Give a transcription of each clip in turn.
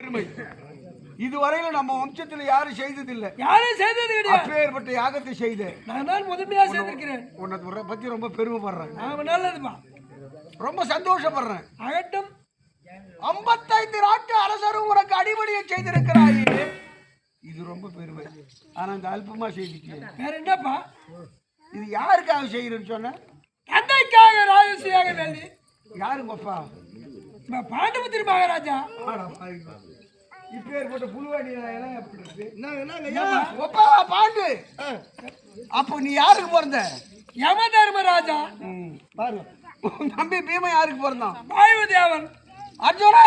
பெருமை. இதுவரையில நம்ம வம்சத்துல யாரும் செய்ததில்லை. யாரும் செய்தது கிடையாது. அப்பேற்பட்ட யாகத்தை செய்த நான் தான் முதன்மையா செய்திருக்கிறேன். உன்னை பத்தி ரொம்ப பெருமைப்படுறேன். நல்லதுமா, ரொம்ப சந்தோஷப்படுறேன். அகட்டும். 55 நாட்டு அரசரும் உனக்கு அடிபடியை செய்திருக்கிறாயே, இது ரொம்ப பெருமை. ஆனா இந்த அல்பமா செய்திருக்கீங்க. வேற என்னப்பா? இது யாருக்காக செய்யறேன்னு சொன்ன? தந்தைக்காக ராஜசியாக வேண்டி. யாருங்க அப்பா? பாண்டபத்திரி மகாராஜா. இப்பேற்பட்ட புலுவாடி பாண்டு. அப்போ நீ யாருக்கு பிறந்த? யம தர்மராஜா. பாரு, தம்பி பீமா யாருக்கு பிறந்தான்? வாயு தேவன். அர்ஜுனா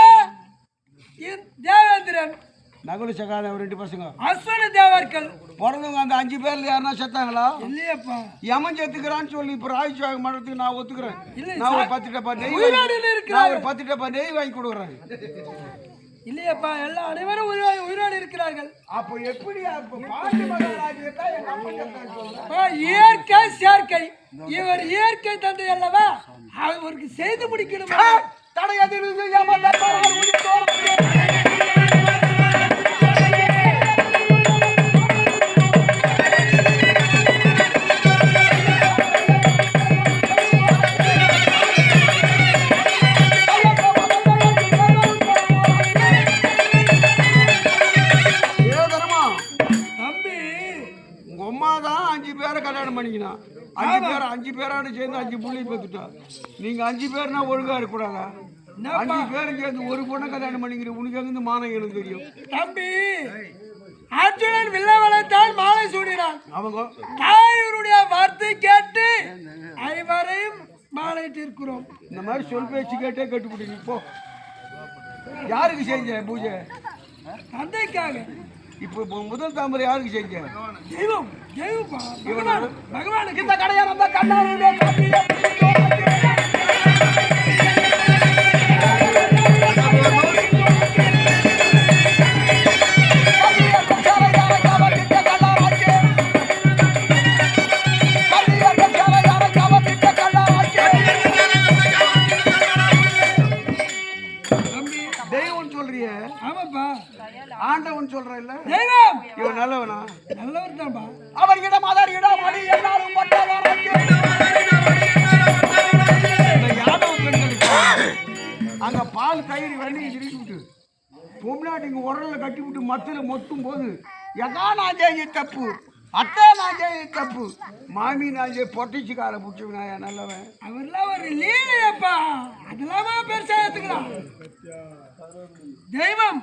தேவேந்திரன். நகுல சகாதேவ 2 பசங்க. அஸ்வன தேவர்கள் பிறந்தவங்க அந்த 5 பேர்ல யாருன்னா செத்தாங்களா? இல்லையப்பா. யமன் செத்துக்கிறான்னு சொல்லி இப்ப ராஜ்யமாக மன்றத்துக்கு நான் ஒத்துக்கிறேன். நான் ஒரு 10 டப்பா நெய் வாங்கி கொடுக்குறேன். இல்லையப்பா, எல்லா அனைவரும் உயிரோடு இருக்கிறார்கள். அப்போ எப்படி இயற்கை சேர்க்கை. இவர் இயற்கை தந்தை அல்லவா, அவருக்கு செய்து முடிக்கணும். தடையதிலிருந்து கல்யாணம் பண்ணிக்கணும். 5 பேரோட சேர்ந்து 5 புள்ளி பெற்றுட்டா. நீங்க 5 பேர்னா ஒழுங்கா இருக்கக்கூடாதா? 5 பேரும் சேர்ந்து ஒரு பொண்ணை கல்யாணம் பண்ணிக்கிறேன். உனக்கு எங்கிருந்து மானம் எனக்கு தெரியும். தம்பி, அர்ஜுனன் வில்ல வளைத்தால் மாலை சூடினான். அவங்க தாயூருடைய வார்த்தை கேட்டு ஐவரையும் மாலையிட்டு இருக்கிறோம். இந்த மாதிரி சொல் பேச்சு கேட்டே கட்டுப்பிடி. போ. யாருக்கு செஞ்ச பூஜை? தந்தைக்காக. இப்போ முதல் தாமரை யாருக்கு செஞ்ச? தெய்வம். பகவானுக்கு. இந்த கடையா நம்ம கண்ணாடியிலே ஆண்டவன் சொல்ற இல்ல, இவன் நல்லவனா? நல்லவர் தான்பா. அவர் இடம் அதர் இடம் அடி எல்லாரும் யாதவ பெண்களுக்கு அங்க பால் தயிர் வண்டி திருப்பி விட்டு பொம்நாட்டிங்க உரல்ல கட்டி விட்டு மத்தில மொத்தும் போது எதா நான் செய்ய தப்பு, அத்தை நான் செய்ய தப்பு, மாமி நான் செய்ய பொட்டிச்சு காலை பிடிச்சுவினாயா நல்லவன். அவர்லாம் ஒரு லீலையப்பா, அதெல்லாமா பெருசா ஏத்துக்கலாம். தெய்வம்